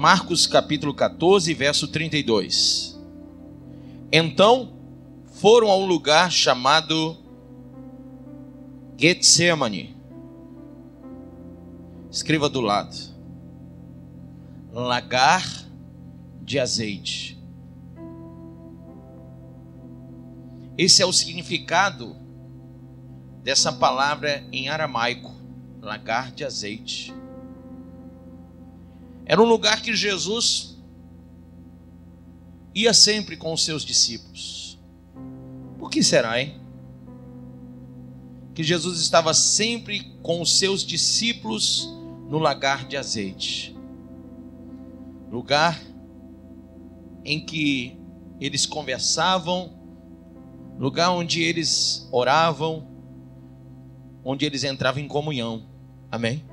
Marcos capítulo 14, verso 32. Então foram a um lugar chamado Getsemane. Escreva do lado: lagar de azeite. Esse é o significado dessa palavra em aramaico, lagar de azeite. Era um lugar que Jesus ia sempre com os seus discípulos. Por que será, hein? Que Jesus estava sempre com os seus discípulos no lagar de azeite. Lugar em que eles conversavam, lugar onde eles oravam, onde eles entravam em comunhão. Amém?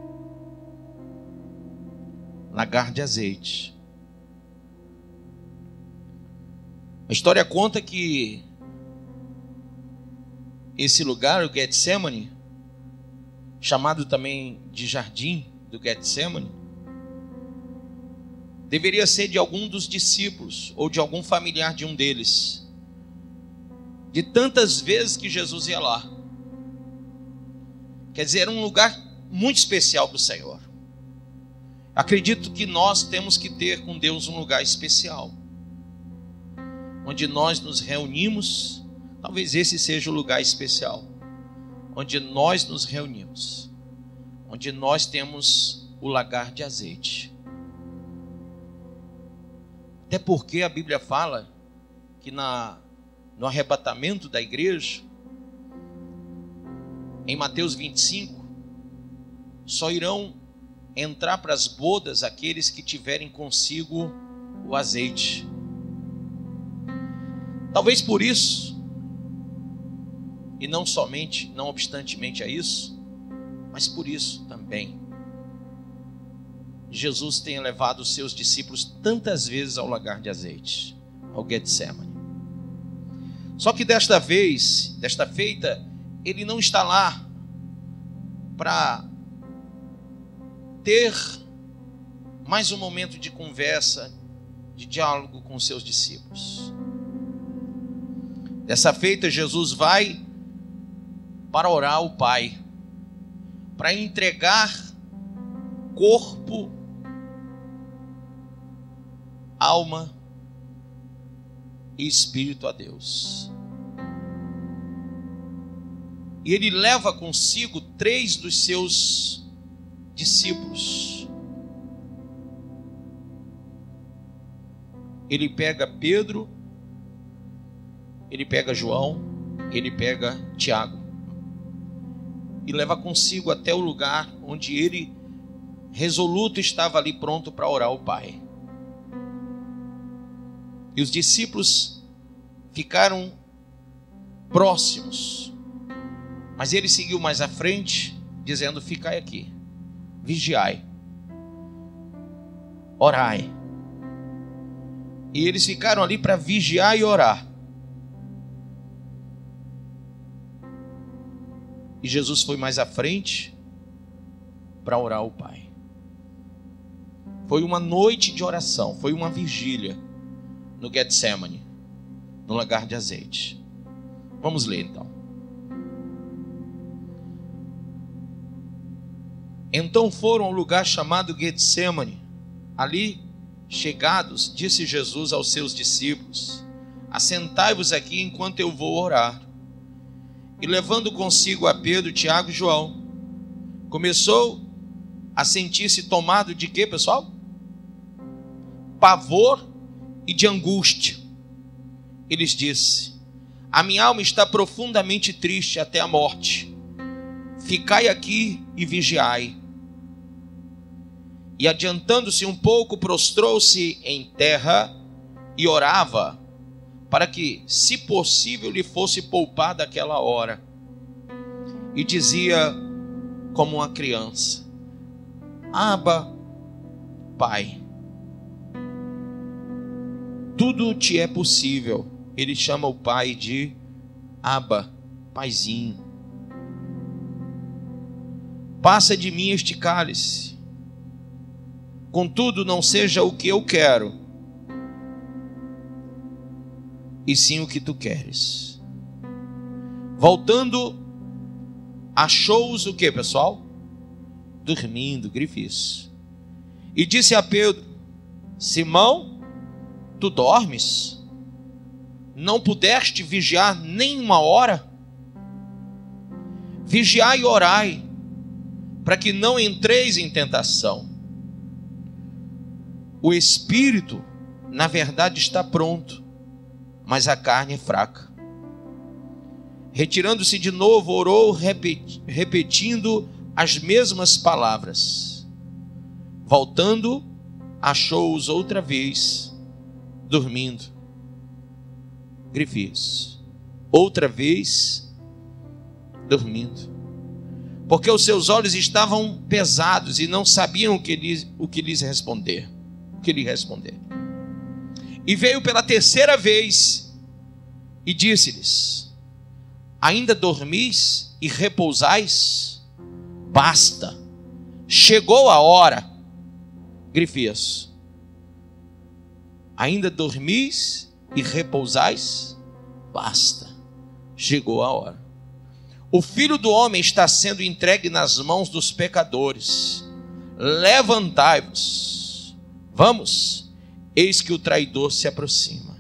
Lagar de azeite. A história conta que esse lugar, o Getsemane, chamado também de Jardim do Getsemane, deveria ser de algum dos discípulos ou de algum familiar de um deles, de tantas vezes que Jesus ia lá. Quer dizer, era um lugar muito especial para o Senhor. Acredito que nós temos que ter com Deus um lugar especial, onde nós nos reunimos. Talvez esse seja o lugar especial, onde nós nos reunimos, onde nós temos o lagar de azeite. Até porque a Bíblia fala que no arrebatamento da igreja, em Mateus 25, só irão entrar para as bodas aqueles que tiverem consigo o azeite. Talvez por isso, e não obstantemente a isso, mas por isso também, Jesus tenha levado os seus discípulos tantas vezes ao lagar de azeite, ao Getsemane. Só que desta feita, ele não está lá para ter mais um momento de conversa, de diálogo com os seus discípulos. Dessa feita, Jesus vai para orar ao Pai, para entregar corpo, alma e espírito a Deus. E ele leva consigo 3 dos seus discípulos. Ele pega Pedro, ele pega João, ele pega Tiago e leva consigo até o lugar onde ele resoluto estava ali pronto para orar ao Pai. E os discípulos ficaram próximos, mas ele seguiu mais à frente, dizendo: ficai aqui, vigiai, orai. E eles ficaram ali para vigiar e orar. E Jesus foi mais à frente para orar ao Pai. Foi uma noite de oração, foi uma vigília no Getsemane, no lagar de azeite. Vamos ler então. Então foram ao lugar chamado Getsemane. Ali, chegados, disse Jesus aos seus discípulos: assentai-vos aqui enquanto eu vou orar. E levando consigo a Pedro, Tiago e João, começou a sentir-se tomado de quê, pessoal? Pavor e de angústia. E lhes disse: a minha alma está profundamente triste até a morte. Ficai aqui e vigiai. E adiantando-se um pouco, prostrou-se em terra e orava, para que, se possível, lhe fosse poupada aquela hora. E dizia como uma criança: Abba, Pai, tudo te é possível. Ele chama o Pai de Abba, Paizinho. Passa de mim este cálice, Contudo, não seja o que eu quero, e sim o que tu queres. Voltando, achou-os o que, pessoal? Dormindo, grife isso. E disse a Pedro: Simão, tu dormes? Não pudeste vigiar nem uma hora? Vigiai e orai, para que não entreis em tentação. O espírito, na verdade, está pronto, mas a carne é fraca. Retirando-se de novo, orou, repetindo as mesmas palavras. Voltando, achou-os outra vez dormindo. Grifes. Outra vez dormindo. Porque os seus olhos estavam pesados e não sabiam o que lhe responder. E veio pela terceira vez e disse-lhes: ainda dormis e repousais? Basta, chegou a hora. Grifias. Ainda dormis e repousais? Basta, chegou a hora. O Filho do Homem está sendo entregue nas mãos dos pecadores. Levantai-vos, vamos, eis que o traidor se aproxima.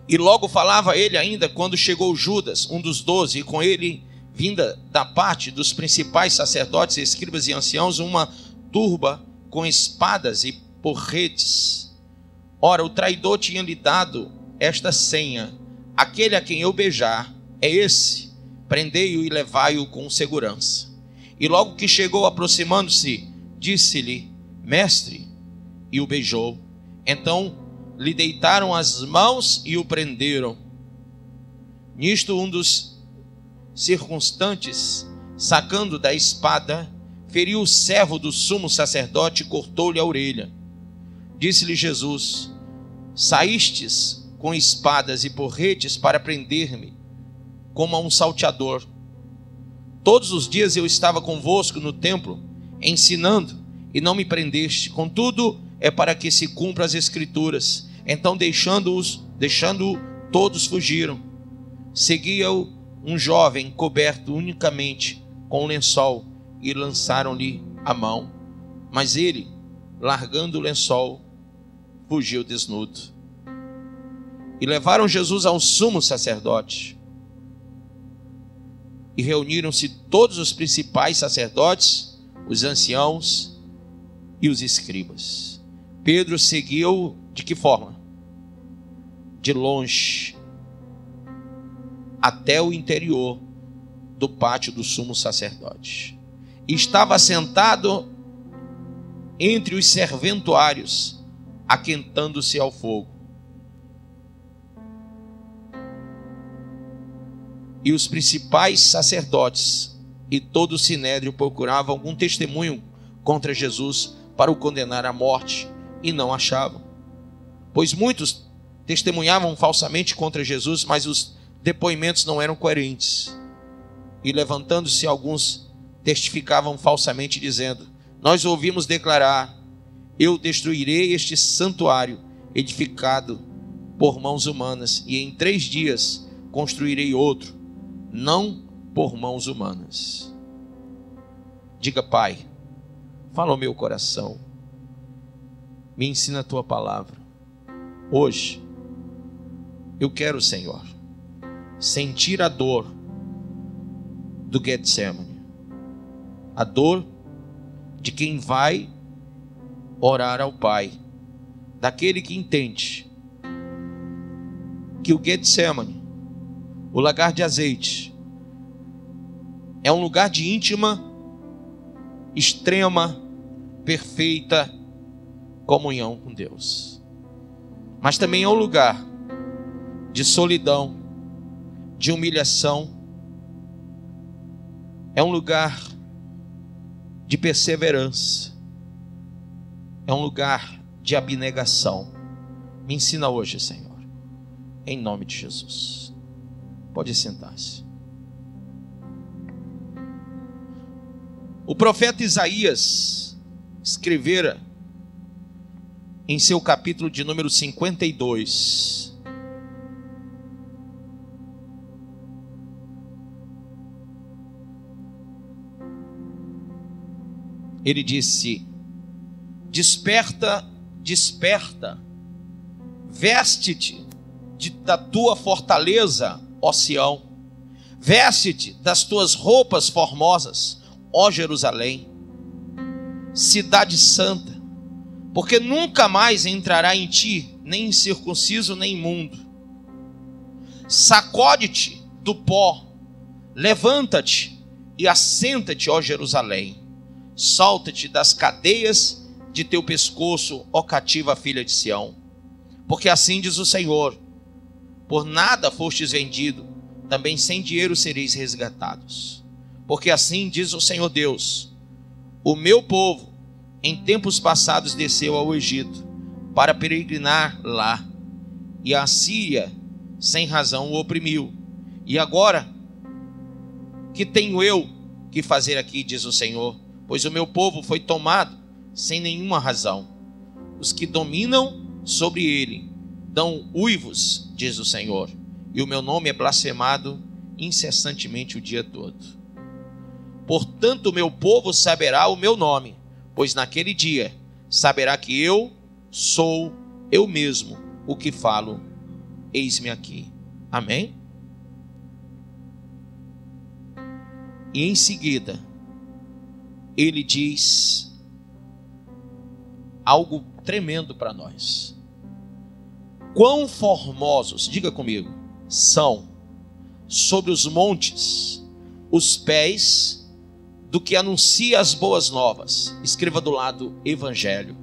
E logo falava ele ainda quando chegou Judas, um dos 12, e com ele, vinda da parte dos principais sacerdotes, escribas e anciãos, uma turba com espadas e porretes. Ora, o traidor tinha lhe dado esta senha: aquele a quem eu beijar é esse, prendei-o e levai-o com segurança. E logo que chegou, aproximando-se, disse-lhe: mestre, e o beijou. Então lhe deitaram as mãos e o prenderam. Nisto, um dos circunstantes, sacando da espada, feriu o servo do sumo sacerdote e cortou-lhe a orelha. Disse-lhe Jesus: saístes com espadas e porretes para prender-me, como a um salteador. Todos os dias eu estava convosco no templo, ensinando, e não me prendeste. Contudo, é para que se cumpra as Escrituras. Então, deixando-o, todos fugiram. Seguia-o um jovem coberto unicamente com um lençol, e lançaram-lhe a mão. Mas ele, largando o lençol, fugiu desnudo. E levaram Jesus ao sumo sacerdote. E reuniram-se todos os principais sacerdotes, os anciãos e os escribas. Pedro seguiu de que forma? De longe, até o interior do pátio do sumo sacerdote. E estava sentado entre os serventuários, aquentando-se ao fogo. E os principais sacerdotes e todo o sinédrio procuravam algum testemunho contra Jesus para o condenar à morte, e não achavam. Pois muitos testemunhavam falsamente contra Jesus, mas os depoimentos não eram coerentes. E levantando-se alguns, testificavam falsamente, dizendo: nós ouvimos declarar: eu destruirei este santuário edificado por mãos humanas, e em 3 dias construirei outro, não por mãos humanas. Diga: Pai, fala ao meu coração, me ensina a tua palavra. Hoje eu quero, Senhor, sentir a dor do Getsemane, a dor de quem vai orar ao Pai, daquele que entende que o Getsemane, o lagar de azeite, é um lugar de íntima, extrema, perfeita comunhão com Deus, mas também é um lugar de solidão, de humilhação, é um lugar de perseverança, é um lugar de abnegação. Me ensina hoje, Senhor, em nome de Jesus. Pode sentar-se. O profeta Isaías, escrevera em seu capítulo de número 52. Ele disse: desperta, desperta, veste-te da tua fortaleza, ó Sião, veste-te das tuas roupas formosas, ó Jerusalém, cidade santa, porque nunca mais entrará em ti nem incircunciso nem imundo. Sacode-te do pó, levanta-te e assenta-te, ó Jerusalém. Solta-te das cadeias de teu pescoço, ó cativa filha de Sião. Porque assim diz o Senhor: por nada fostes vendido, também sem dinheiro sereis resgatados. Porque assim diz o Senhor Deus: o meu povo em tempos passados desceu ao Egito para peregrinar lá, e a Síria sem razão o oprimiu. E agora, que tenho eu que fazer aqui, diz o Senhor? Pois o meu povo foi tomado sem nenhuma razão. Os que dominam sobre ele dão uivos, diz o Senhor, e o meu nome é blasfemado incessantemente o dia todo. Portanto, o meu povo saberá o meu nome, pois naquele dia saberá que eu sou eu mesmo o que falo. Eis-me aqui. Amém? E em seguida, ele diz algo tremendo para nós. Quão formosos, diga comigo, são sobre os montes os pés do que anuncia as boas novas. Escreva do lado Evangelho.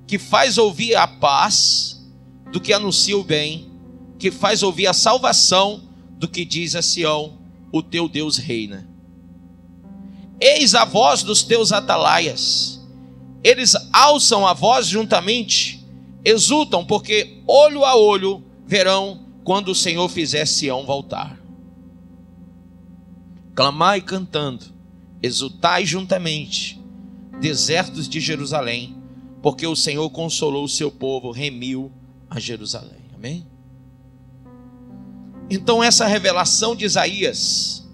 Que faz ouvir a paz do que anuncia o bem, que faz ouvir a salvação do que diz a Sião: o teu Deus reina. Eis a voz dos teus atalaias, eles alçam a voz juntamente, exultam, porque olho a olho verão quando o Senhor fizer Sião voltar. Clamai cantando, exultai juntamente, desertos de Jerusalém, porque o Senhor consolou o seu povo, remiu a Jerusalém. Amém? Então essa revelação de Isaías,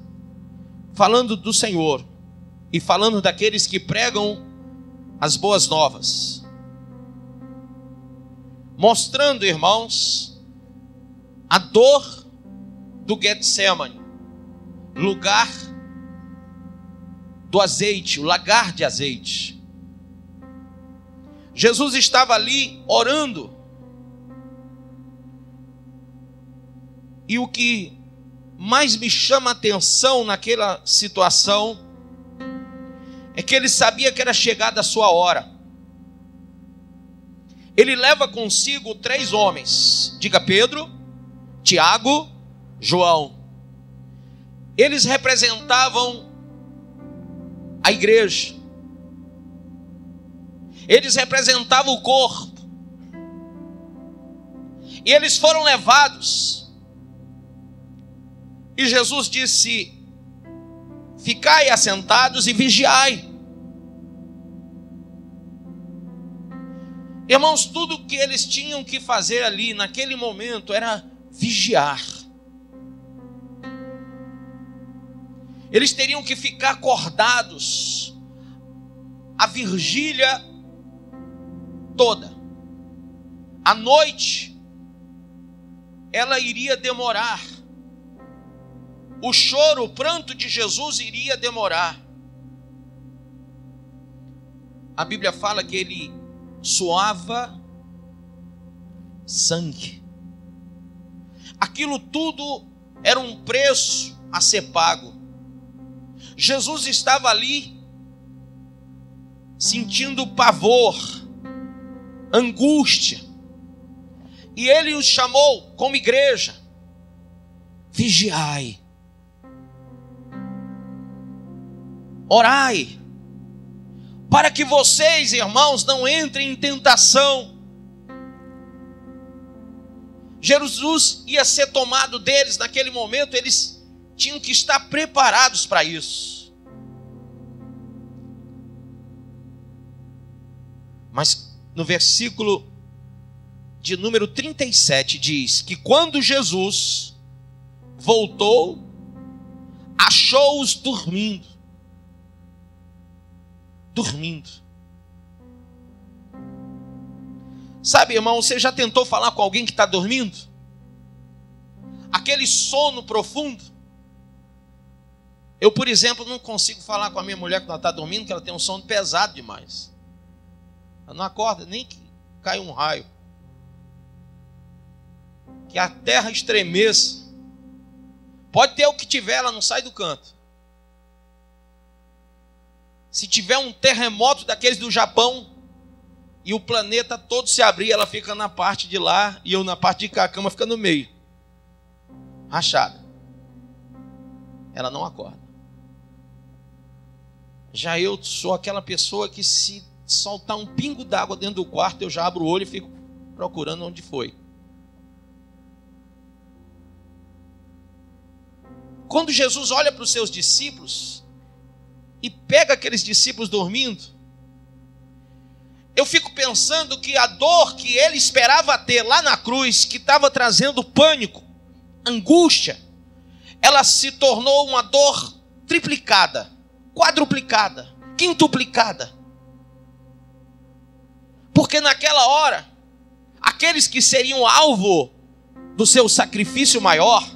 falando do Senhor e falando daqueles que pregam as boas novas, mostrando, irmãos, a dor do Getsemane, lugar do azeite, o lagar de azeite. Jesus estava ali orando, e o que mais me chama a atenção naquela situação é que ele sabia que era chegada a sua hora. Ele leva consigo 3 homens, diga Pedro, Tiago, João. Eles representavam a igreja, eles representavam o corpo, e eles foram levados, e Jesus disse: ficai assentados e vigiai. Irmãos, tudo que eles tinham que fazer ali naquele momento era vigiar. Eles teriam que ficar acordados a vigília toda. A noite, ela iria demorar. O choro, o pranto de Jesus iria demorar. A Bíblia fala que ele suava sangue. Aquilo tudo era um preço a ser pago. Jesus estava ali sentindo pavor, angústia, e ele os chamou como igreja: vigiai, orai, para que vocês, irmãos, não entrem em tentação. Jesus ia ser tomado deles naquele momento, eles tinham que estar preparados para isso. Mas no versículo de número 37 diz que quando Jesus voltou, achou-os dormindo. Dormindo. Sabe, irmão, você já tentou falar com alguém que está dormindo? Aquele sono profundo. Eu, por exemplo, não consigo falar com a minha mulher quando ela está dormindo, porque ela tem um sono pesado demais. Ela não acorda nem que cai um raio. Que a terra estremeça. Pode ter o que tiver, ela não sai do canto. Se tiver um terremoto daqueles do Japão e o planeta todo se abrir, ela fica na parte de lá e eu na parte de cá, a cama fica no meio. Rachada. Ela não acorda. Já eu sou aquela pessoa que se soltar um pingo d'água dentro do quarto, eu já abro o olho e fico procurando onde foi. Quando Jesus olha para os seus discípulos e pega aqueles discípulos dormindo, eu fico pensando que a dor que ele esperava ter lá na cruz, que estava trazendo pânico, angústia, ela se tornou uma dor triplicada, quadruplicada, quintuplicada. Porque naquela hora, aqueles que seriam alvo do seu sacrifício maior,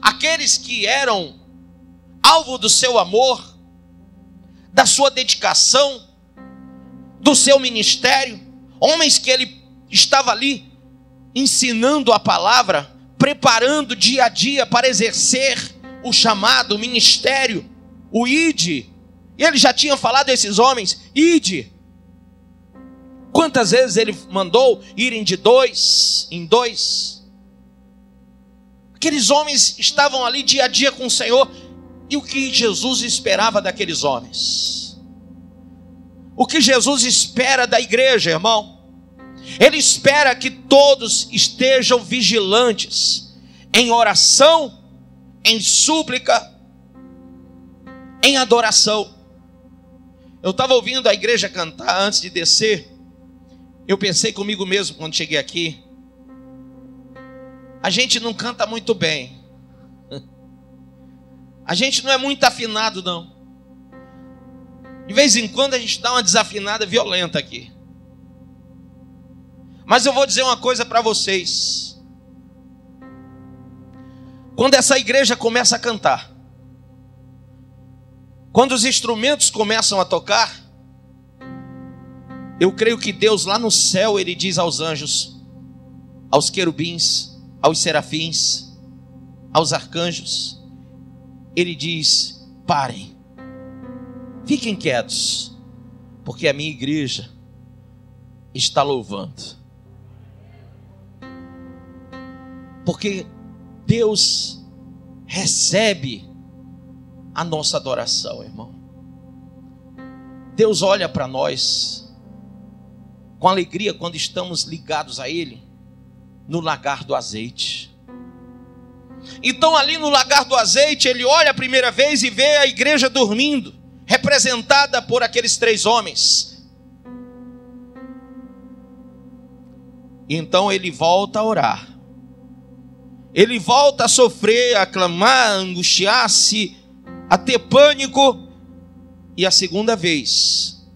aqueles que eram alvo do seu amor, da sua dedicação, do seu ministério, homens que ele estava ali ensinando a palavra, preparando dia a dia para exercer o chamado, o ministério, o ide. E ele já tinha falado a esses homens, ide. Quantas vezes ele mandou irem de 2 em 2? Aqueles homens estavam ali dia a dia com o Senhor. E o que Jesus esperava daqueles homens? O que Jesus espera da igreja, irmão? Ele espera que todos estejam vigilantes, em oração, em súplica, em adoração. Eu estava ouvindo a igreja cantar antes de descer. Eu pensei comigo mesmo quando cheguei aqui. A gente não canta muito bem. A gente não é muito afinado, não. De vez em quando a gente dá uma desafinada violenta aqui. Mas eu vou dizer uma coisa para vocês. Quando essa igreja começa a cantar, quando os instrumentos começam a tocar, eu creio que Deus lá no céu, Ele diz aos anjos, aos querubins, aos serafins, aos arcanjos, Ele diz, parem, fiquem quietos, porque a minha igreja está louvando. Porque Deus recebe a nossa adoração, irmão. Deus olha para nós com alegria quando estamos ligados a Ele no lagar do azeite. Então ali no lagar do azeite, Ele olha a primeira vez e vê a igreja dormindo, representada por aqueles 3 homens. E então Ele volta a orar. Ele volta a sofrer, a clamar, a angustiar-se, a ter pânico. E a segunda vez,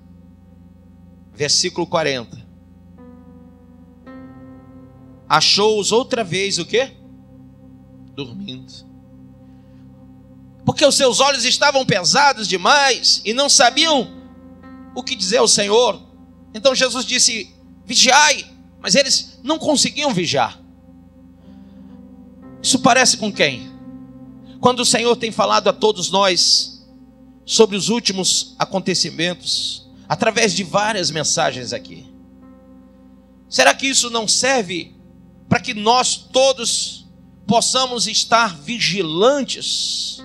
versículo 40. Achou-os outra vez o quê? Dormindo. Porque os seus olhos estavam pesados demais e não sabiam o que dizer ao Senhor. Então Jesus disse, vigiai. Mas eles não conseguiam vigiar. Isso parece com quem? Quando o Senhor tem falado a todos nós sobre os últimos acontecimentos, através de várias mensagens aqui. Será que isso não serve para que nós todos possamos estar vigilantes,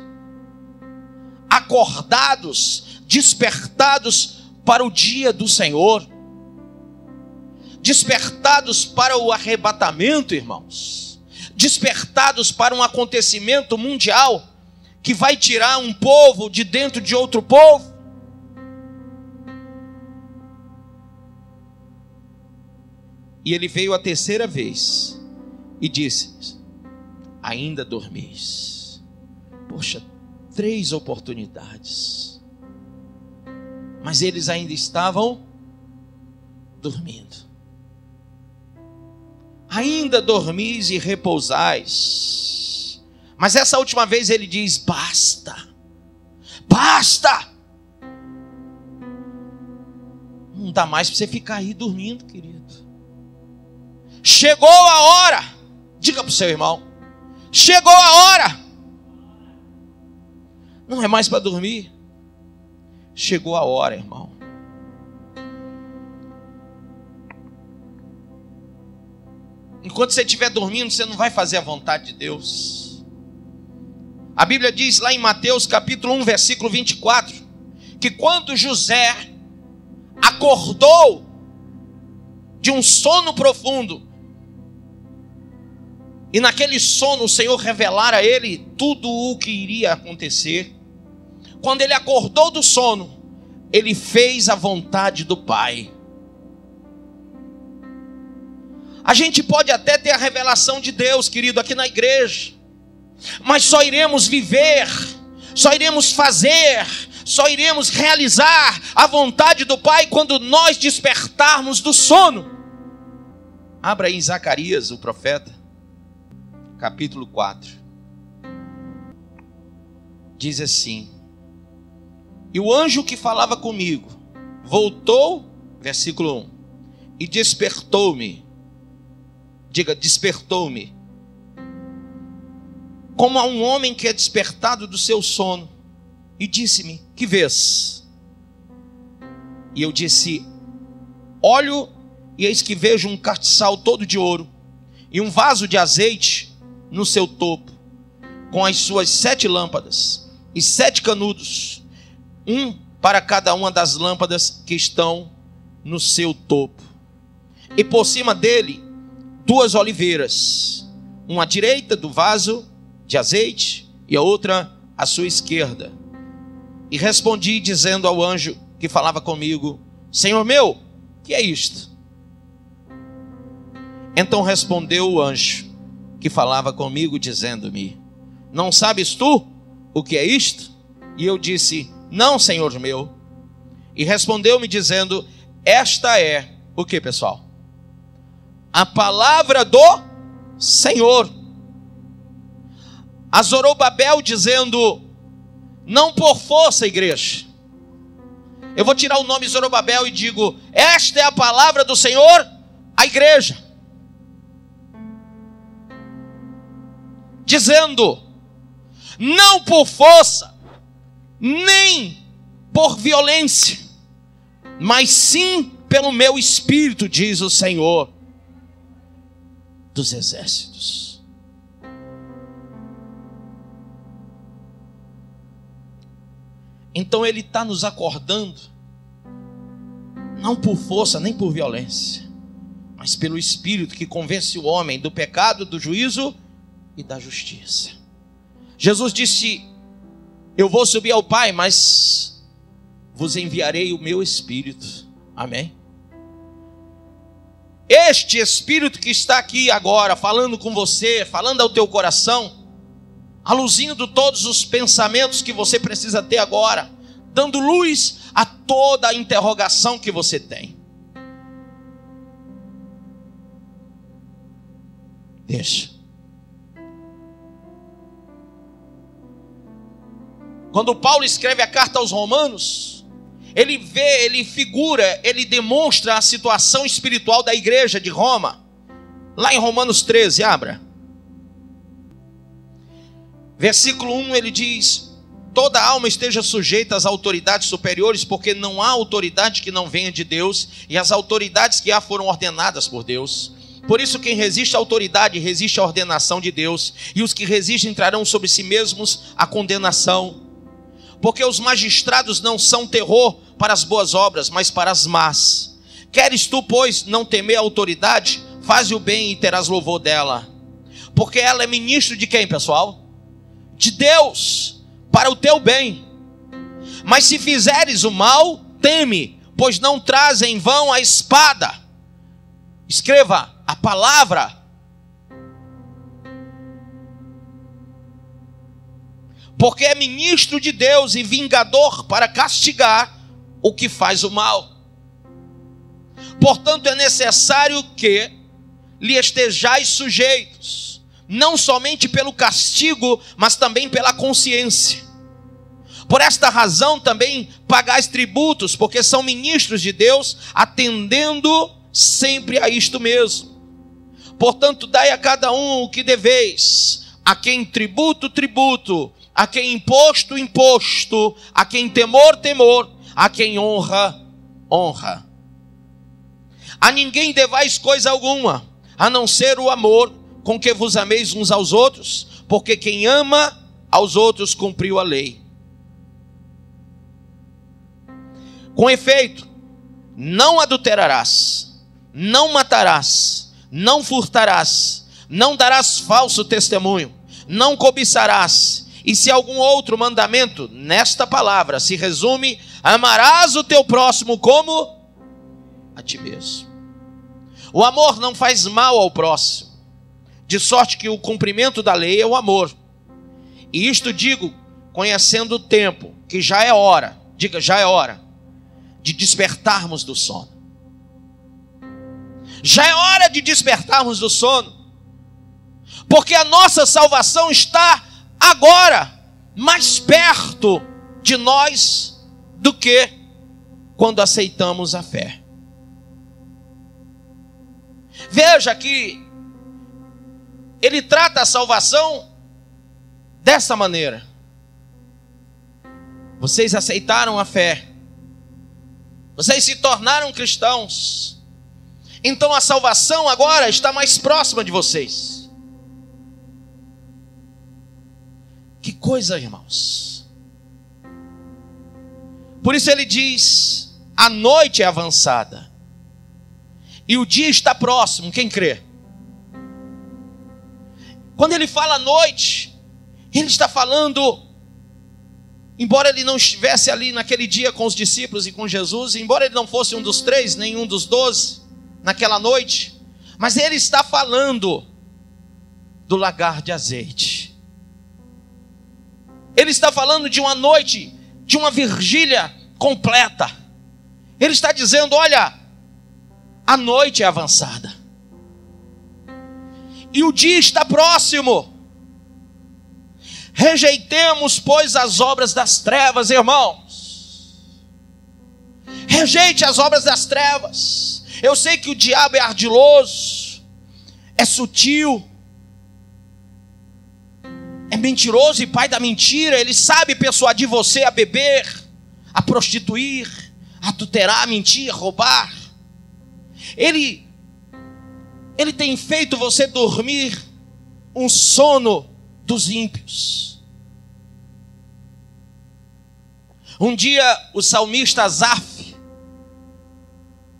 acordados, despertados para o dia do Senhor, despertados para o arrebatamento, irmãos, despertados para um acontecimento mundial que vai tirar um povo de dentro de outro povo? E ele veio a terceira vez e disse: ainda dormis. Poxa, 3 oportunidades. Mas eles ainda estavam dormindo. Ainda dormis e repousais. Mas essa última vez ele diz: basta. Basta. Não dá mais para você ficar aí dormindo, querido. Chegou a hora. Diga para o seu irmão: chegou a hora. Não é mais para dormir. Chegou a hora, irmão. Enquanto você estiver dormindo, você não vai fazer a vontade de Deus. A Bíblia diz lá em Mateus capítulo 1, versículo 24, que quando José acordou de um sono profundo, e naquele sono o Senhor revelara a ele tudo o que iria acontecer. Quando ele acordou do sono, ele fez a vontade do Pai. A gente pode até ter a revelação de Deus, querido, aqui na igreja, mas só iremos viver, só iremos fazer, só iremos realizar a vontade do Pai quando nós despertarmos do sono. Abra aí em Zacarias, o profeta, capítulo 4. Diz assim: e o anjo que falava comigo voltou, versículo 1, e despertou-me. Diga, despertou-me. Como a um homem que é despertado do seu sono. E disse-me: que vês? E eu disse: olho, e eis que vejo um castiçal todo de ouro, e um vaso de azeite no seu topo, com as suas 7 lâmpadas, e 7 canudos, um para cada uma das lâmpadas que estão no seu topo. E por cima dele 2 oliveiras, uma à direita do vaso de azeite, e a outra à sua esquerda. E respondi dizendo ao anjo que falava comigo: Senhor meu, que é isto? Então respondeu o anjo que falava comigo, dizendo-me: não sabes tu o que é isto? E eu disse: não, Senhor meu. E respondeu-me dizendo: esta é o que, pessoal? A palavra do Senhor a Zorobabel, dizendo: não por força, igreja. Eu vou tirar o nome Zorobabel e digo: esta é a palavra do Senhor à igreja, dizendo: não por força, nem por violência, mas sim pelo meu espírito, diz o Senhor dos exércitos. Então ele está nos acordando, não por força nem por violência, mas pelo Espírito que convence o homem do pecado, do juízo e da justiça. Jesus disse: eu vou subir ao Pai, mas vos enviarei o meu Espírito. Amém? Este Espírito que está aqui agora, falando com você, falando ao teu coração, aluzindo todos os pensamentos que você precisa ter agora, dando luz a toda a interrogação que você tem. Deixa. Quando Paulo escreve a carta aos Romanos, ele vê, ele figura, ele demonstra a situação espiritual da igreja de Roma. Lá em Romanos 13, abra. Versículo 1, ele diz: toda alma esteja sujeita às autoridades superiores, porque não há autoridade que não venha de Deus, e as autoridades que há foram ordenadas por Deus. Por isso quem resiste à autoridade resiste à ordenação de Deus, e os que resistem trarão sobre si mesmos a condenação. Porque os magistrados não são terror para as boas obras, mas para as más. Queres tu, pois, não temer a autoridade? Faze o bem e terás louvor dela. Porque ela é ministro de quem, pessoal? De Deus, para o teu bem. Mas se fizeres o mal, teme, pois não traz em vão a espada. Escreva a palavra. Porque é ministro de Deus e vingador para castigar o que faz o mal. Portanto, é necessário que lhe estejais sujeitos, não somente pelo castigo, mas também pela consciência. Por esta razão também pagais tributos, porque são ministros de Deus, atendendo sempre a isto mesmo. Portanto, dai a cada um o que deveis, a quem tributo, tributo, a quem imposto, imposto, a quem temor, temor, a quem honra, honra. A ninguém devais coisa alguma, a não ser o amor com que vos ameis uns aos outros, porque quem ama aos outros cumpriu a lei. Com efeito, não adulterarás, não matarás, não furtarás, não darás falso testemunho, não cobiçarás. E se algum outro mandamento nesta palavra se resume, amarás o teu próximo como a ti mesmo. O amor não faz mal ao próximo, de sorte que o cumprimento da lei é o amor. E isto digo, conhecendo o tempo, que já é hora, diga, já é hora, de despertarmos do sono. Já é hora de despertarmos do sono, porque a nossa salvação está agora mais perto de nós do que quando aceitamos a fé. Veja que ele trata a salvação dessa maneira. Vocês aceitaram a fé, vocês se tornaram cristãos, então a salvação agora está mais próxima de vocês. Que coisa, irmãos. Por isso ele diz, a noite é avançada e o dia está próximo. Quem crê? Quando ele fala noite, ele está falando, embora ele não estivesse ali naquele dia com os discípulos e com Jesus, embora ele não fosse um dos 3, nem um dos 12 naquela noite, mas ele está falando do lagar de azeite. Ele está falando de uma noite, de uma vigília completa. Ele está dizendo, olha, a noite é avançada e o dia está próximo. Rejeitemos, pois, as obras das trevas, irmãos. Rejeite as obras das trevas. Eu sei que o diabo é ardiloso, é sutil, é mentiroso e pai da mentira. Ele sabe persuadir você a beber, a prostituir, a adulterar, mentir, roubar. Ele tem feito você dormir um sono dos ímpios. Um dia o salmista Asaf,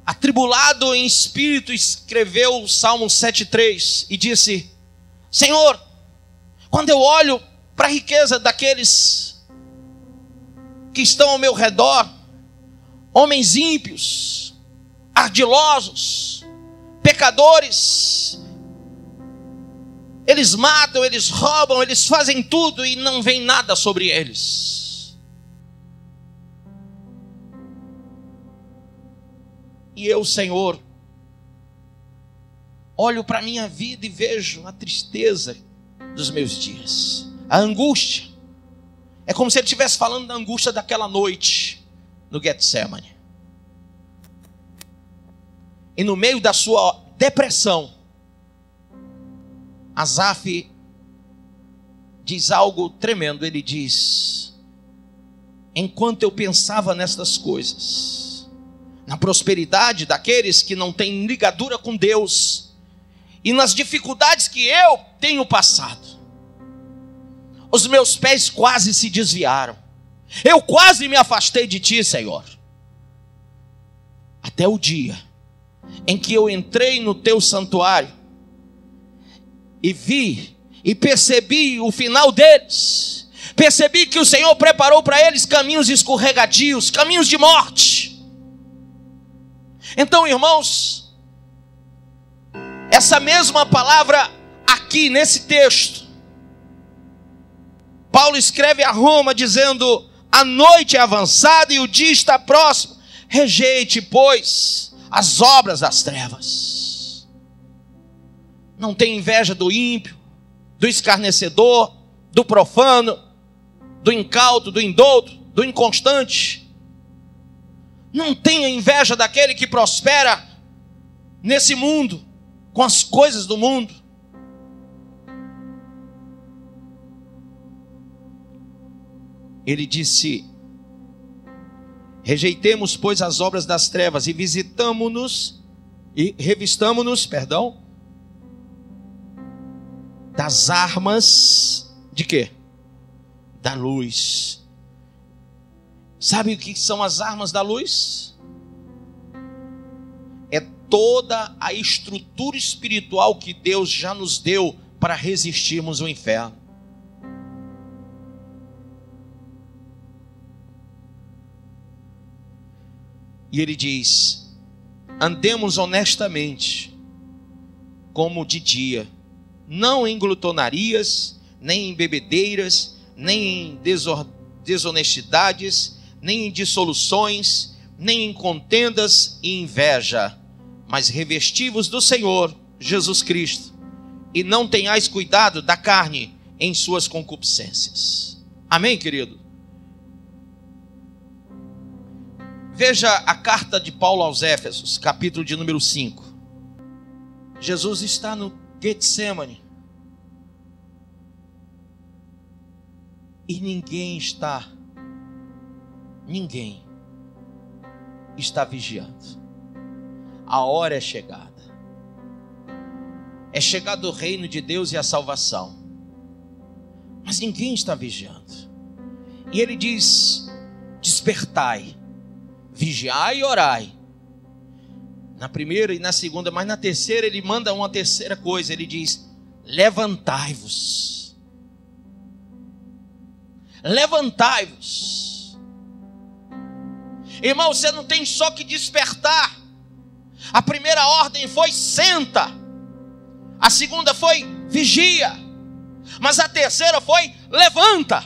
atribulado em espírito, escreveu o Salmo 7,3 e disse: Senhor, quando eu olho para a riqueza daqueles que estão ao meu redor, homens ímpios, ardilosos, pecadores, eles matam, eles roubam, eles fazem tudo e não vem nada sobre eles. E eu, Senhor, olho para a minha vida e vejo a tristeza dos meus dias, a angústia. É como se ele estivesse falando da angústia daquela noite no Getsemane. E no meio da sua depressão, Asaf diz algo tremendo. Ele diz: enquanto eu pensava nestas coisas, na prosperidade daqueles que não têm ligadura com Deus, e nas dificuldades que eu tenho passado, os meus pés quase se desviaram. Eu quase me afastei de ti, Senhor. Até o dia em que eu entrei no teu santuário e vi e percebi o final deles. Percebi que o Senhor preparou para eles caminhos escorregadios, caminhos de morte. Então, irmãos, essa mesma palavra aqui nesse texto, Paulo escreve a Roma dizendo: a noite é avançada e o dia está próximo. Rejeite, pois, as obras das trevas. Não tenha inveja do ímpio, do escarnecedor, do profano, do incauto, do indouto, do inconstante. Não tenha inveja daquele que prospera nesse mundo, com as coisas do mundo. Ele disse: rejeitemos, pois, as obras das trevas e revistamo-nos, das armas de quê? Da luz. Sabe o que são as armas da luz? É toda a estrutura espiritual que Deus já nos deu para resistirmos ao inferno. E ele diz: andemos honestamente, como de dia, não em glutonarias, nem em bebedeiras, nem em desonestidades, nem em dissoluções, nem em contendas e inveja, mas revesti-vos do Senhor Jesus Cristo, e não tenhais cuidado da carne em suas concupiscências. Amém, querido? Veja a carta de Paulo aos Éfesos, capítulo de número 5. Jesus está no Getsemane. E ninguém está vigiando. A hora é chegada. É chegado o reino de Deus e a salvação. Mas ninguém está vigiando. E ele diz: despertai, vigiai e orai. Na primeira e na segunda, mas na terceira ele manda uma terceira coisa. Ele diz: levantai-vos. Levantai-vos. Irmão, você não tem só que despertar. A primeira ordem foi senta. A segunda foi vigia. Mas a terceira foi levanta.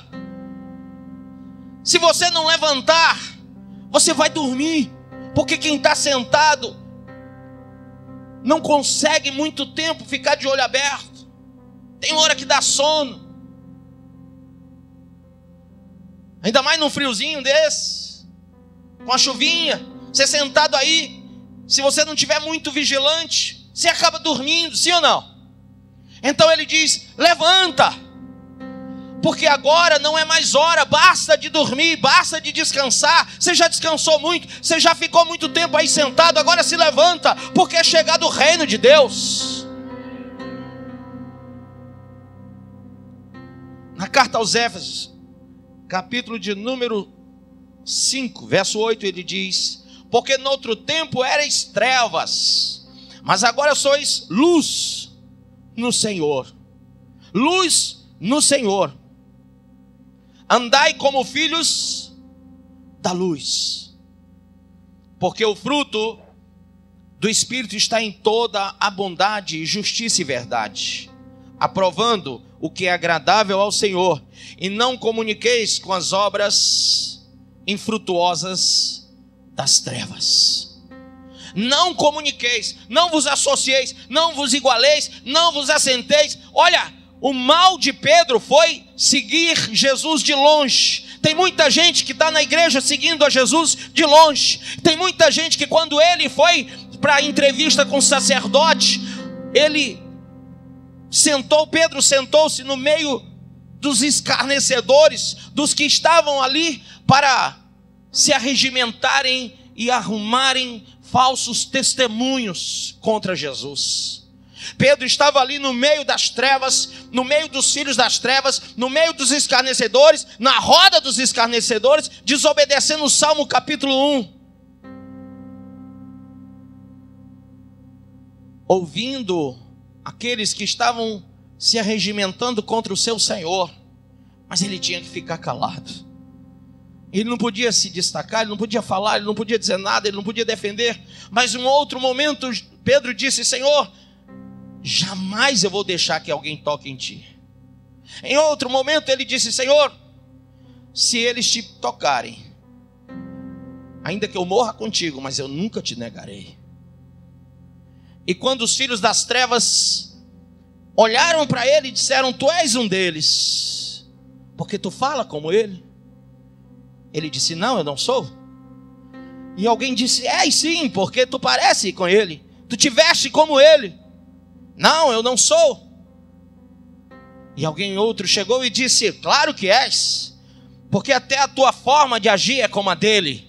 Se você não levantar, você vai dormir. Porque quem está sentado não consegue muito tempo ficar de olho aberto. Tem hora que dá sono. Ainda mais num friozinho desse, com a chuvinha, você sentado aí, se você não estiver muito vigilante, você acaba dormindo, sim ou não? Então ele diz: levanta, porque agora não é mais hora, basta de dormir, basta de descansar. Você já descansou muito, você já ficou muito tempo aí sentado, agora se levanta, porque é chegado o reino de Deus. Na carta aos Éfesos, capítulo de número 5, verso 8, ele diz: porque noutro tempo erais trevas, mas agora sois luz no Senhor. Luz no Senhor. Andai como filhos da luz, porque o fruto do Espírito está em toda a bondade, justiça e verdade, aprovando o que é agradável ao Senhor, e não comuniqueis com as obras infrutuosas das trevas. Não comuniqueis, não vos associeis, não vos igualeis, não vos assenteis. Olha, o mal de Pedro foi seguir Jesus de longe. Tem muita gente que está na igreja seguindo a Jesus de longe. Tem muita gente que quando ele foi para a entrevista com o sacerdote, Pedro sentou-se no meio dos escarnecedores, dos que estavam ali para se arregimentarem e arrumarem falsos testemunhos contra Jesus. Pedro estava ali no meio das trevas, no meio dos filhos das trevas, no meio dos escarnecedores, na roda dos escarnecedores, desobedecendo o Salmo capítulo 1. Ouvindo aqueles que estavam se arregimentando contra o seu Senhor, mas ele tinha que ficar calado. Ele não podia se destacar, ele não podia falar, ele não podia dizer nada, ele não podia defender. Mas em um outro momento, Pedro disse: Senhor, jamais eu vou deixar que alguém toque em ti. Em outro momento ele disse: Senhor, se eles te tocarem, ainda que eu morra contigo, mas eu nunca te negarei. E quando os filhos das trevas olharam para ele e disseram: tu és um deles, porque tu fala como ele. Ele disse: não, eu não sou. E alguém disse: és sim, porque tu parece com ele, tu te veste como ele. Não, eu não sou. E alguém outro chegou e disse: claro que és, porque até a tua forma de agir é como a dele.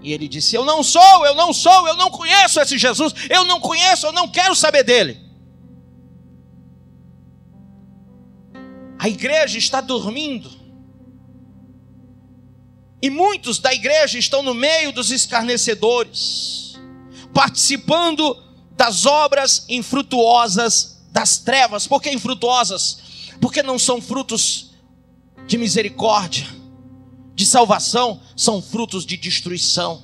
E ele disse: eu não sou, eu não conheço esse Jesus, eu não conheço, eu não quero saber dele. A igreja está dormindo, e muitos da igreja estão no meio dos escarnecedores, participando das obras infrutuosas das trevas. Por que infrutuosas? Porque não são frutos de misericórdia, de salvação, são frutos de destruição.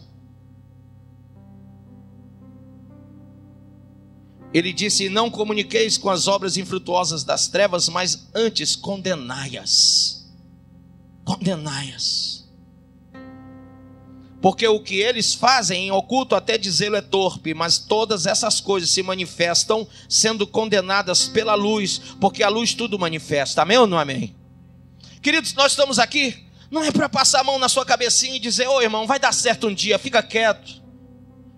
Ele disse: não comuniqueis com as obras infrutuosas das trevas, mas antes condenai-as. Condenai-as. Porque o que eles fazem em oculto, até dizê-lo, é torpe, mas todas essas coisas se manifestam sendo condenadas pela luz, porque a luz tudo manifesta. Amém ou não amém? Queridos, nós estamos aqui, não é para passar a mão na sua cabecinha e dizer: ô irmão, vai dar certo um dia, fica quieto,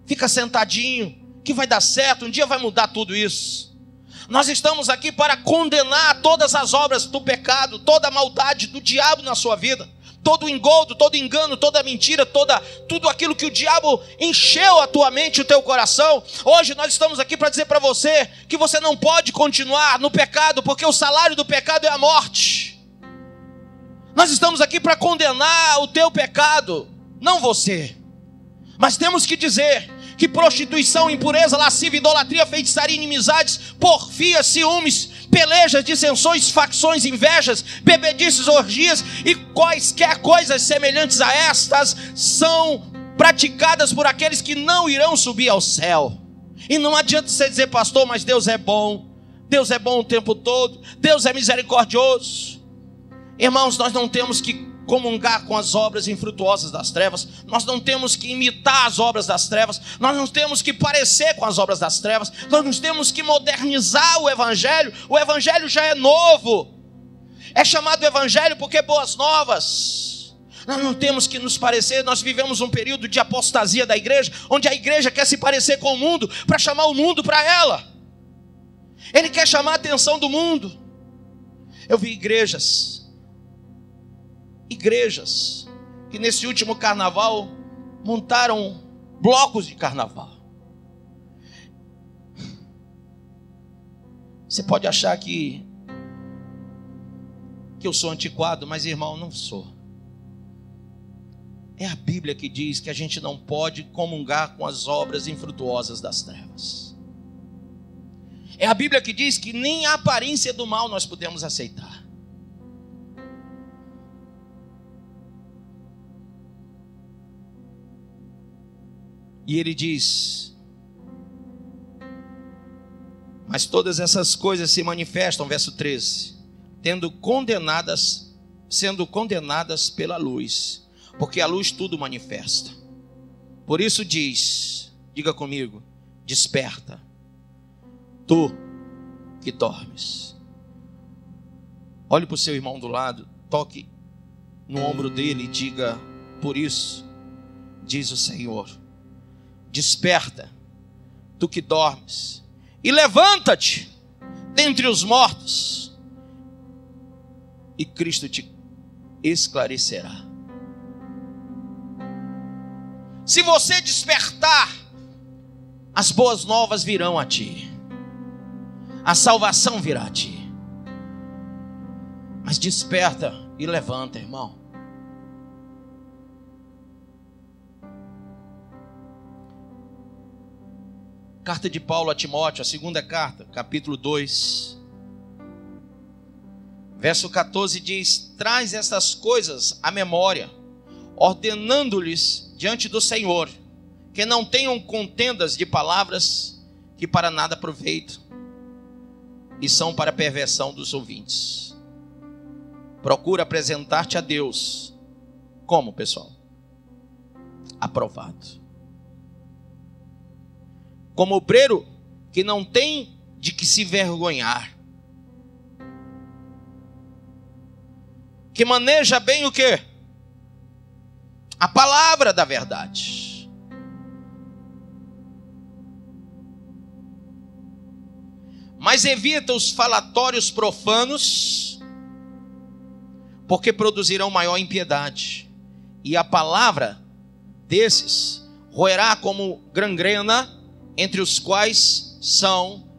fica sentadinho, que vai dar certo, um dia vai mudar tudo isso. Nós estamos aqui para condenar todas as obras do pecado, toda a maldade do diabo na sua vida, todo o engodo, todo o engano, toda a mentira, tudo aquilo que o diabo encheu a tua mente, o teu coração. Hoje nós estamos aqui para dizer para você que você não pode continuar no pecado, porque o salário do pecado é a morte. Nós estamos aqui para condenar o teu pecado, não você. Mas temos que dizer que prostituição, impureza, lascívia, idolatria, feitiçaria, inimizades, porfia, ciúmes, pelejas, dissensões, facções, invejas, bebedices, orgias e quaisquer coisas semelhantes a estas são praticadas por aqueles que não irão subir ao céu. E não adianta você dizer: pastor, mas Deus é bom o tempo todo, Deus é misericordioso. Irmãos, nós não temos que comungar com as obras infrutuosas das trevas, nós não temos que imitar as obras das trevas, nós não temos que parecer com as obras das trevas, nós não temos que modernizar o evangelho já é novo, é chamado evangelho porque é boas novas. Nós não temos que nos parecer. Nós vivemos um período de apostasia da igreja, onde a igreja quer se parecer com o mundo, para chamar o mundo para ela. Ele quer chamar a atenção do mundo. Eu vi igrejas que nesse último carnaval montaram blocos de carnaval. Você pode achar que eu sou antiquado, mas irmão, não sou. É a Bíblia que diz que a gente não pode comungar com as obras infrutuosas das trevas. É a Bíblia que diz que nem a aparência do mal nós podemos aceitar. E ele diz: mas todas essas coisas se manifestam, verso 13, sendo condenadas pela luz, porque a luz tudo manifesta. Por isso diga comigo: desperta, tu que dormes. Olhe para o seu irmão do lado, toque no ombro dele e diga: por isso, diz o Senhor, desperta, tu que dormes, e levanta-te dentre os mortos, e Cristo te esclarecerá. Se você despertar, as boas novas virão a ti, a salvação virá a ti. Mas desperta e levanta, irmão. Carta de Paulo a Timóteo, a segunda carta, capítulo 2, verso 14 diz: traz essas coisas à memória, ordenando-lhes diante do Senhor, que não tenham contendas de palavras, que para nada aproveitam e são para a perversão dos ouvintes. Procura apresentar-te a Deus. Como, pessoal? Aprovado. Como obreiro que não tem de que se vergonhar. Que maneja bem o quê? A palavra da verdade. Mas evita os falatórios profanos, porque produzirão maior impiedade. E a palavra desses roerá como gangrena, entre os quais são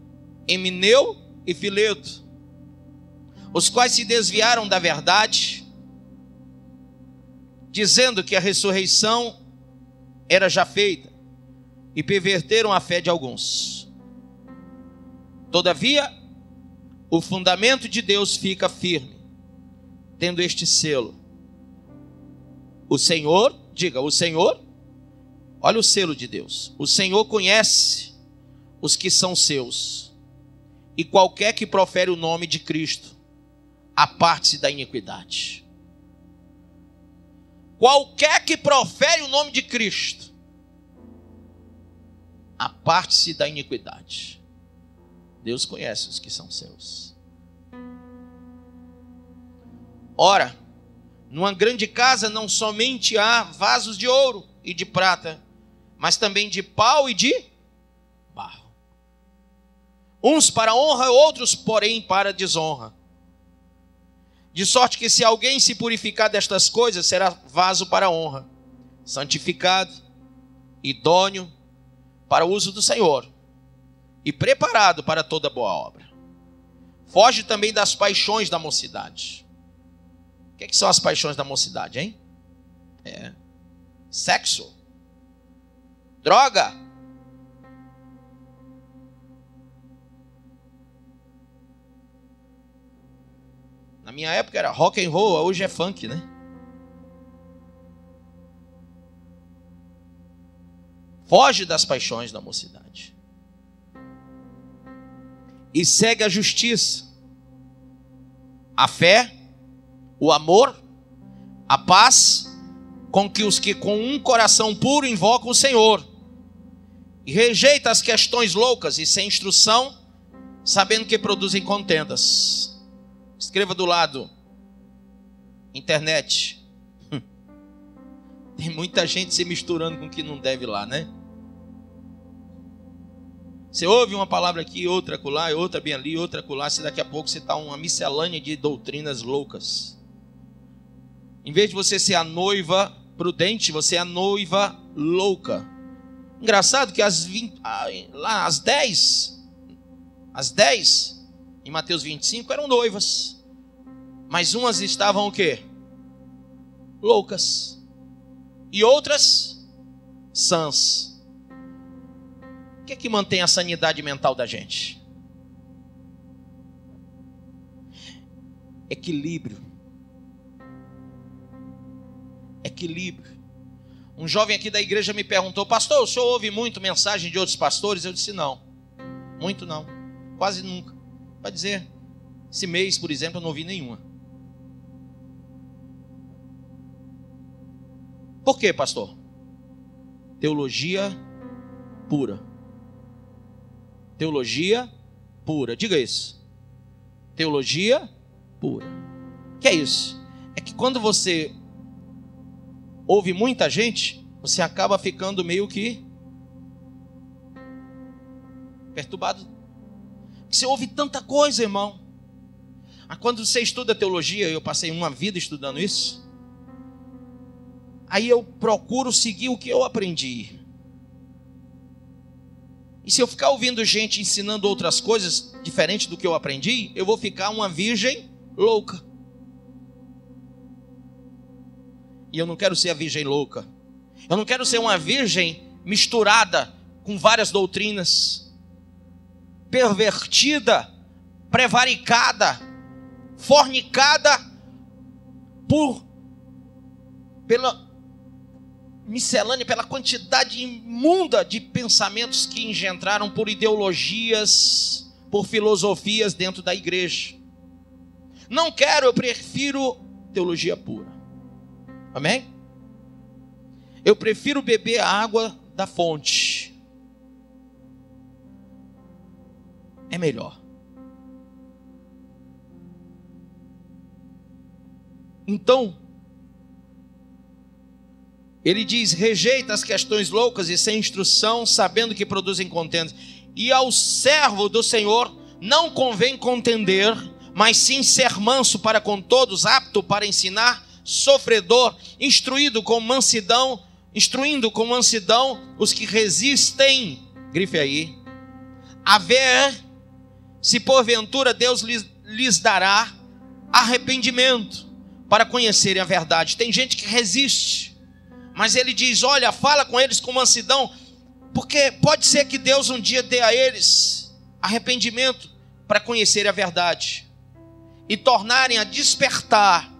Emineu e Fileto, os quais se desviaram da verdade, dizendo que a ressurreição era já feita, e perverteram a fé de alguns. Todavia, o fundamento de Deus fica firme, tendo este selo. O Senhor, diga, o Senhor, olha o selo de Deus. O Senhor conhece os que são seus, e qualquer que profere o nome de Cristo, aparte-se da iniquidade. Qualquer que profere o nome de Cristo, aparte-se da iniquidade. Deus conhece os que são seus. Ora, numa grande casa não somente há vasos de ouro e de prata, mas também de pau e de barro. Uns para honra, outros, porém, para desonra. De sorte que se alguém se purificar destas coisas, será vaso para honra, santificado, idôneo para o uso do Senhor e preparado para toda boa obra. Foge também das paixões da mocidade. O que são as paixões da mocidade, hein? Sexo, droga, na minha época era rock and roll, hoje é funk, né? Foge das paixões da mocidade e segue a justiça, a fé, o amor, a paz, com que os que com um coração puro invocam o Senhor, e rejeita as questões loucas e sem instrução, sabendo que produzem contendas. Escreva do lado, internet. Tem muita gente se misturando com o que não deve lá, né? Você ouve uma palavra aqui, outra acolá, outra bem ali, outra acolá, se daqui a pouco você está uma miscelânea de doutrinas loucas. Em vez de você ser a noiva prudente, você é a noiva louca. Engraçado que às 10, em Mateus 25, eram noivas. Mas umas estavam o quê? Loucas. E outras, sãs. O que é que mantém a sanidade mental da gente? Equilíbrio. Equilíbrio. Um jovem aqui da igreja me perguntou: pastor, o senhor ouve muito mensagem de outros pastores? Eu disse: não, muito não, quase nunca. Vai dizer, esse mês, por exemplo, eu não ouvi nenhuma. Por quê, pastor? Teologia pura. Teologia pura, diga isso. Teologia pura. O que é isso? É que quando você ouve muita gente, você acaba ficando meio que perturbado. Você ouve tanta coisa, irmão. Quando você estuda teologia, eu passei uma vida estudando isso, aí eu procuro seguir o que eu aprendi. E se eu ficar ouvindo gente ensinando outras coisas diferentes do que eu aprendi, eu vou ficar uma virgem louca. E eu não quero ser a virgem louca. Eu não quero ser uma virgem misturada com várias doutrinas, pervertida, prevaricada, fornicada miscelânea, pela quantidade imunda de pensamentos que engendraram por ideologias, por filosofias dentro da igreja. Não quero, eu prefiro teologia pura. Amém? Eu prefiro beber a água da fonte. É melhor. Então, ele diz: rejeita as questões loucas e sem instrução, sabendo que produzem contendas. E ao servo do Senhor não convém contender, mas sim ser manso para com todos, apto para ensinar, sofredor, instruindo com mansidão os que resistem. Grife aí. A ver se porventura Deus lhes dará arrependimento para conhecerem a verdade. Tem gente que resiste, mas ele diz: olha, fala com eles com mansidão, porque pode ser que Deus um dia dê a eles arrependimento para conhecerem a verdade e tornarem a despertar,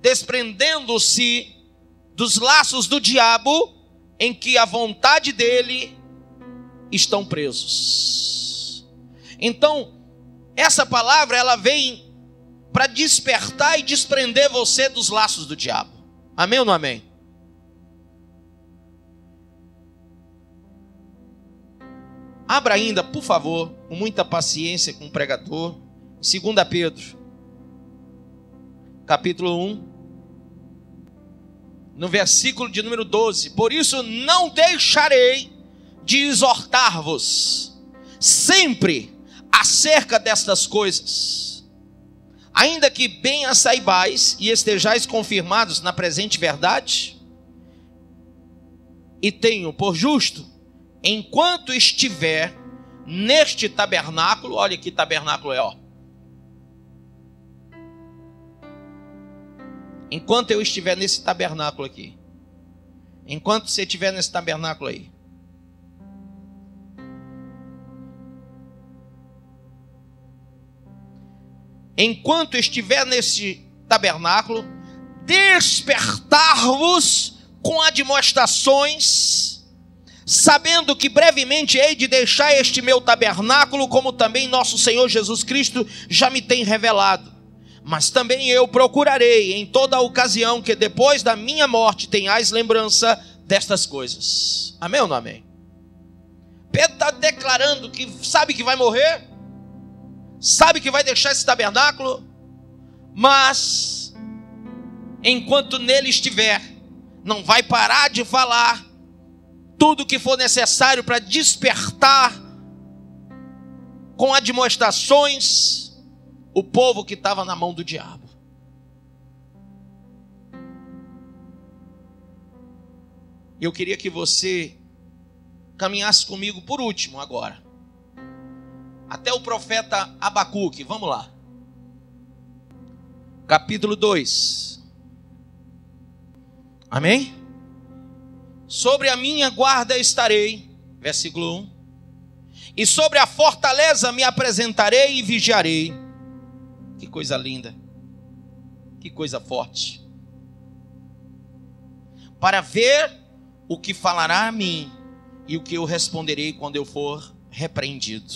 desprendendo-se dos laços do diabo em que a vontade dele estão presos. Então, essa palavra ela vem para despertar e desprender você dos laços do diabo. Amém ou não amém? Abra ainda, por favor, com muita paciência com o pregador, 2 Pedro, capítulo 1, no versículo de número 12. Por isso não deixarei de exortar-vos sempre acerca destas coisas, ainda que bem as saibais e estejais confirmados na presente verdade, e tenho por justo, enquanto estiver neste tabernáculo, olha que tabernáculo é, ó. Enquanto eu estiver nesse tabernáculo aqui, enquanto você estiver nesse tabernáculo aí, enquanto estiver nesse tabernáculo, despertar-vos com admoestações, sabendo que brevemente hei de deixar este meu tabernáculo, como também nosso Senhor Jesus Cristo já me tem revelado. Mas também eu procurarei em toda a ocasião que depois da minha morte tenhais lembrança destas coisas. Amém ou não amém? Pedro está declarando que sabe que vai morrer, sabe que vai deixar esse tabernáculo, mas enquanto nele estiver, não vai parar de falar tudo o que for necessário para despertar com admoestações o povo que estava na mão do diabo. Eu queria que você caminhasse comigo por último agora, até o profeta Abacuque. Vamos lá. Capítulo 2. Amém? Sobre a minha guarda estarei, versículo 1. E sobre a fortaleza me apresentarei e vigiarei. Que coisa linda, que coisa forte. Para ver o que falará a mim e o que eu responderei quando eu for repreendido.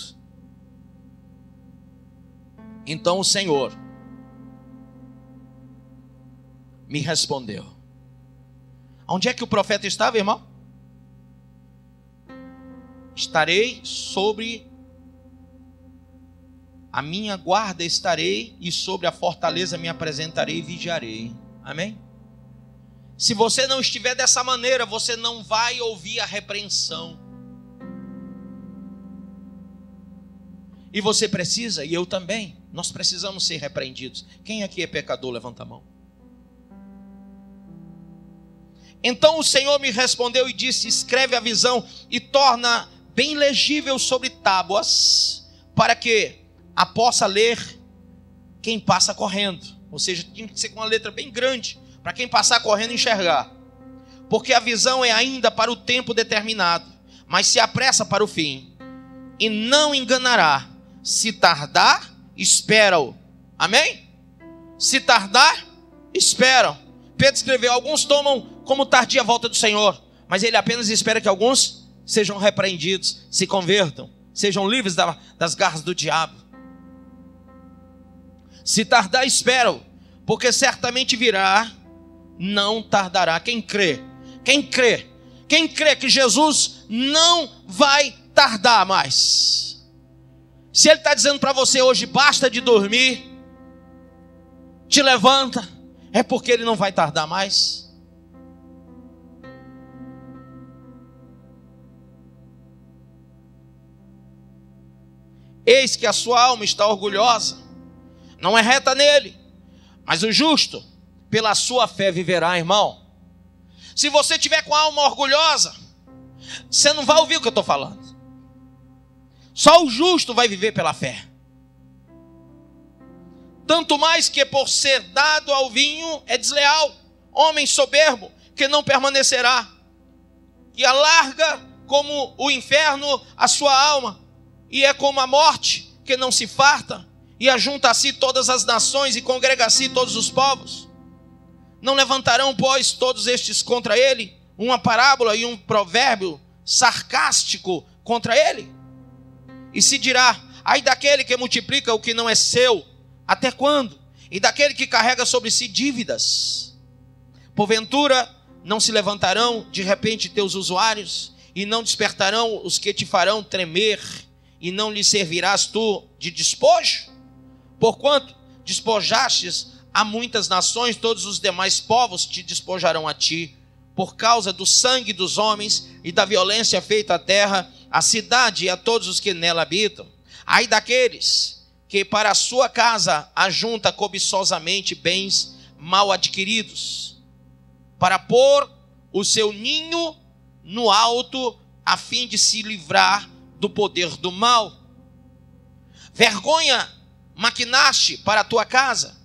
Então o Senhor me respondeu. Onde é que o profeta estava, irmão? Estarei sobre a minha guarda estarei, e sobre a fortaleza me apresentarei e vigiarei. Amém? Se você não estiver dessa maneira, você não vai ouvir a repreensão. E você precisa, e eu também, nós precisamos ser repreendidos. Quem aqui é pecador, levanta a mão. Então o Senhor me respondeu e disse: escreve a visão e torna bem legível sobre tábuas, para que a possa ler quem passa correndo. Ou seja, tinha que ser com uma letra bem grande, para quem passar correndo enxergar. Porque a visão é ainda para o tempo determinado, mas se apressa para o fim. E não enganará. Se tardar, espera-o. Amém? Se tardar, esperam. Pedro escreveu: alguns tomam como tardia a volta do Senhor, mas ele apenas espera que alguns sejam repreendidos, se convertam, sejam livres das garras do diabo. Se tardar, espero, porque certamente virá, não tardará. Quem crê? Quem crê? Quem crê que Jesus não vai tardar mais? Se Ele está dizendo para você hoje, basta de dormir, te levanta, é porque Ele não vai tardar mais. Eis que a sua alma está orgulhosa, não é reta nele, mas o justo pela sua fé viverá, irmão. Se você tiver com a alma orgulhosa, você não vai ouvir o que eu estou falando. Só o justo vai viver pela fé. Tanto mais que por ser dado ao vinho é desleal, homem soberbo que não permanecerá, e alarga como o inferno a sua alma, e é como a morte que não se farta, e ajunta a si todas as nações e congrega a si todos os povos. Não levantarão, pois, todos estes contra ele uma parábola e um provérbio sarcástico contra ele? E se dirá: ai daquele que multiplica o que não é seu, até quando? E daquele que carrega sobre si dívidas? Porventura não se levantarão de repente teus usuários, e não despertarão os que te farão tremer, e não lhe servirás tu de despojo? Porquanto despojastes a muitas nações, todos os demais povos te despojarão a ti, por causa do sangue dos homens e da violência feita à terra, à cidade e a todos os que nela habitam. Ai daqueles que para a sua casa ajunta cobiçosamente bens mal adquiridos, para pôr o seu ninho no alto, a fim de se livrar do poder do mal. Vergonha maquinaste para a tua casa,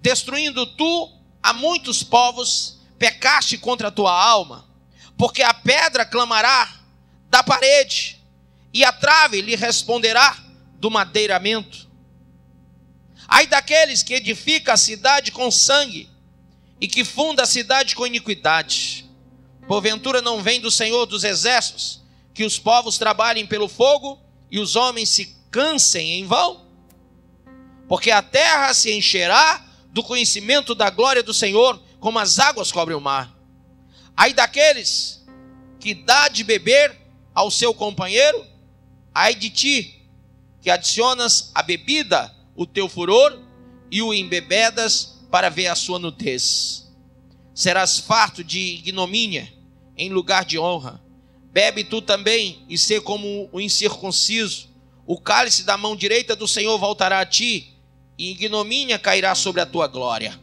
destruindo tu a muitos povos, pecaste contra a tua alma, porque a pedra clamará da parede, e a trave lhe responderá do madeiramento. Ai daqueles que edificam a cidade com sangue, e que funda a cidade com iniquidade. Porventura não vem do Senhor dos exércitos, que os povos trabalhem pelo fogo, e os homens se cansem em vão? Porque a terra se encherá do conhecimento da glória do Senhor, como as águas cobrem o mar. Ai daqueles que dá de beber ao seu companheiro, ai de ti, que adicionas à bebida o teu furor, e o embebedas para ver a sua nudez. Serás farto de ignomínia em lugar de honra. Bebe tu também, e sê como o incircunciso. O cálice da mão direita do Senhor voltará a ti, e ignomínia cairá sobre a tua glória.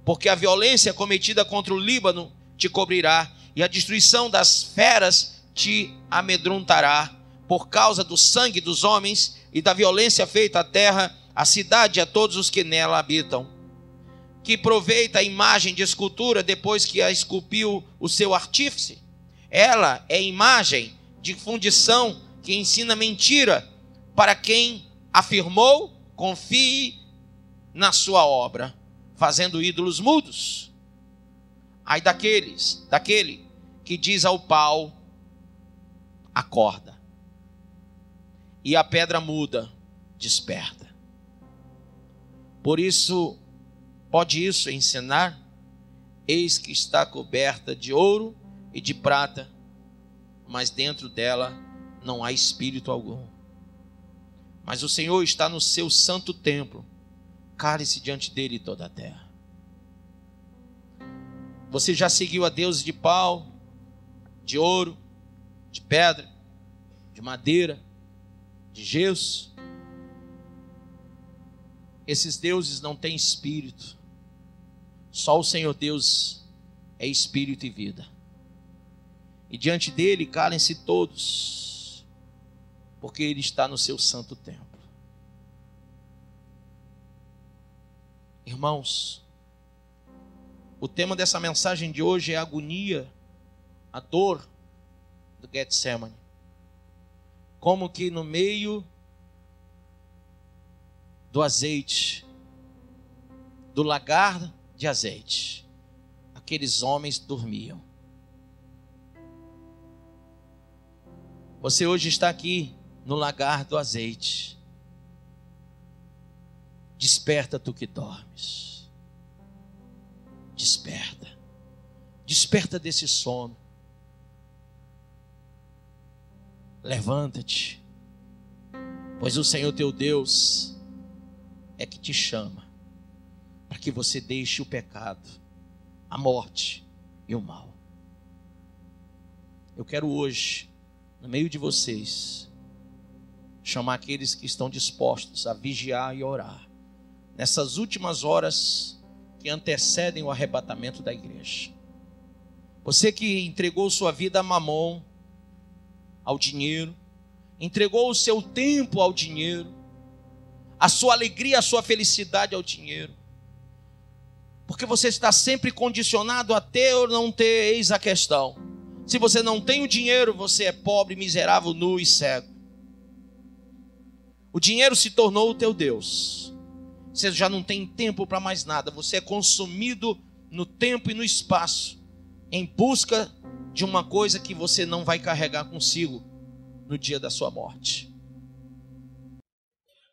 Porque a violência cometida contra o Líbano te cobrirá, e a destruição das feras te amedrontará, por causa do sangue dos homens e da violência feita à terra, à cidade e a todos os que nela habitam. Que proveita a imagem de escultura depois que a esculpiu o seu artífice? Ela é imagem de fundição que ensina mentira, para quem afirmou: confie na sua obra, fazendo ídolos mudos. Ai daquele que diz ao pau: acorda, e a pedra muda: desperta. Por isso, pode isso ensinar? Eis que está coberta de ouro e de prata, mas dentro dela não há espírito algum. Mas o Senhor está no seu santo templo, cale-se diante dele toda a terra. Você já seguiu a deuses de pau, de ouro, de pedra, de madeira, de gesso? Esses deuses não têm espírito. Só o Senhor Deus é espírito e vida. E diante dele calem-se todos, porque ele está no seu santo templo. Irmãos, o tema dessa mensagem de hoje é a agonia, a dor do Getsemane. Como que no meio do azeite, do lagar de azeite, aqueles homens dormiam. Você hoje está aqui no lagar do azeite. Desperta tu que dormes. Desperta. Desperta desse sono. Levanta-te, pois o Senhor teu Deus é que te chama para que você deixe o pecado, a morte e o mal. Eu quero hoje, no meio de vocês, chamar aqueles que estão dispostos a vigiar e orar nessas últimas horas que antecedem o arrebatamento da igreja. Você que entregou sua vida a Mamon, ao dinheiro, entregou o seu tempo ao dinheiro, a sua alegria, a sua felicidade ao dinheiro, porque você está sempre condicionado a ter ou não ter, eis a questão. Se você não tem o dinheiro, você é pobre, miserável, nu e cego. O dinheiro se tornou o teu Deus. Você já não tem tempo para mais nada. Você é consumido no tempo e no espaço, em busca de uma coisa que você não vai carregar consigo no dia da sua morte.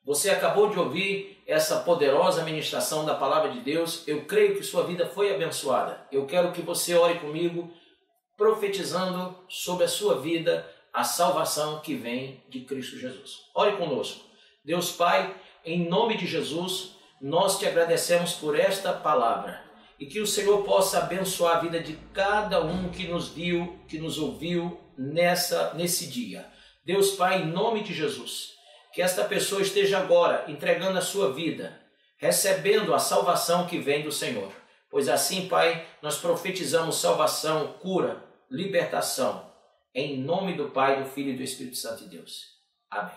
Você acabou de ouvir essa poderosa ministração da palavra de Deus. Eu creio que sua vida foi abençoada. Eu quero que você ore comigo, profetizando sobre a sua vida a salvação que vem de Cristo Jesus. Ore conosco. Deus Pai, em nome de Jesus, nós te agradecemos por esta palavra. E que o Senhor possa abençoar a vida de cada um que nos viu, que nos ouviu nesse dia. Deus Pai, em nome de Jesus, que esta pessoa esteja agora entregando a sua vida, recebendo a salvação que vem do Senhor. Pois assim, Pai, nós profetizamos salvação, cura, libertação, em nome do Pai, do Filho e do Espírito Santo de Deus. Amém.